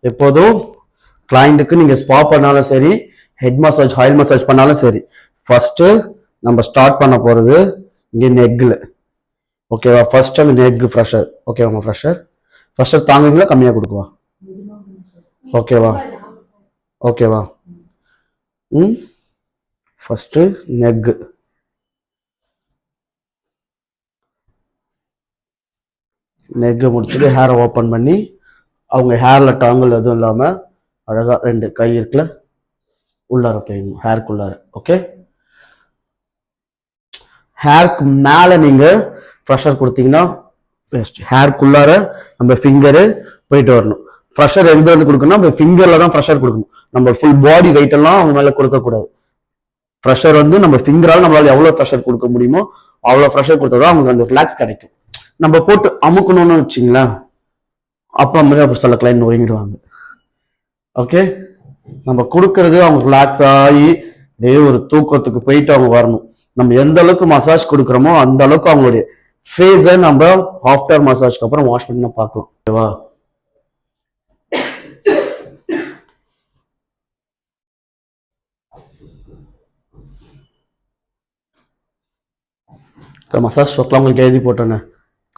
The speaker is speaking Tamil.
எப்போதும் கிளைண்ட்டுக்கு நீங்க ஸ்பா பண்ணாலும் சரி, ஹெட் மசாஜ் ஆயில் மசாஜ் பண்ணாலும் சரி, ஃபர்ஸ்ட் நம்ம ஸ்டார்ட் பண்ண போறது இங்க நெக்ல. ஓகேவா? ஃபர்ஸ்ட் அந்த நெக் ஃப்ரெஷர். ஓகேவா? ஃப்ரெஷர் தாங்குங்களா கம்மியா கொடுக்குவா? ஓகேவா? ஓகேவா? ஃபர்ஸ்ட் நெக் முடிச்சுட்டு ஹேரை ஓப்பன் பண்ணி அவங்க ஹேர்ல டாங்கல் எதுவும் இல்லாம அழகா 2 கை இருக்குல்ல உள்ளார போயிடணும் ஹேர்க்குள்ளார. ஓகே, ஹேருக்கு மேல நீங்க ப்ரெஷர் கொடுத்தீங்கன்னா பெஸ்ட். ஹேர்க்குள்ளார நம்ம ஃபிங்கரு போயிட்டு வரணும். ப்ரெஷர் எங்க வந்து கொடுக்கணும்? நம்ம ஃபிங்கர்ல தான் ப்ரெஷர் கொடுக்கணும். நம்ம ஃபுல் பாடி வெயிட் எல்லாம் அவங்க மேல கொடுக்கக்கூடாது. ப்ரெஷர் வந்து நம்ம ஃபிங்கரால் நம்மளால எவ்வளவு ப்ரெஷர் கொடுக்க முடியுமோ அவ்வளவு ப்ரெஷர் கொடுத்தா அவங்களுக்கு அந்த ரிலாக்ஸ் கிடைக்கும். நம்ம போட்டு அமுக்கணும்னு வச்சுங்களேன், அப்ப மாதிரி சில கிளைண்ட் ஒதுங்கிடுவாங்க. ஓகே, நம்ம கொடுக்கறது அவங்க ரிலாக்ஸ் ஆகி ஒரு தூக்கத்துக்கு போயிட்டு அவங்க வரணும். நம்ம எந்த அளவுக்கு மசாஜ் கொடுக்குறோமோ அந்த அளவுக்கு அவங்களுடைய ஃபேஸை நம்ம ஆஃப்டர் மசாஜ்க்கு அப்புறம் வாஷ் பண்ணி பார்க்கலாம். ஓகேவா? மசாஜ் ஸ்ட்ரோக்லாம் உங்களுக்கு எழுதி போட்டேன்னு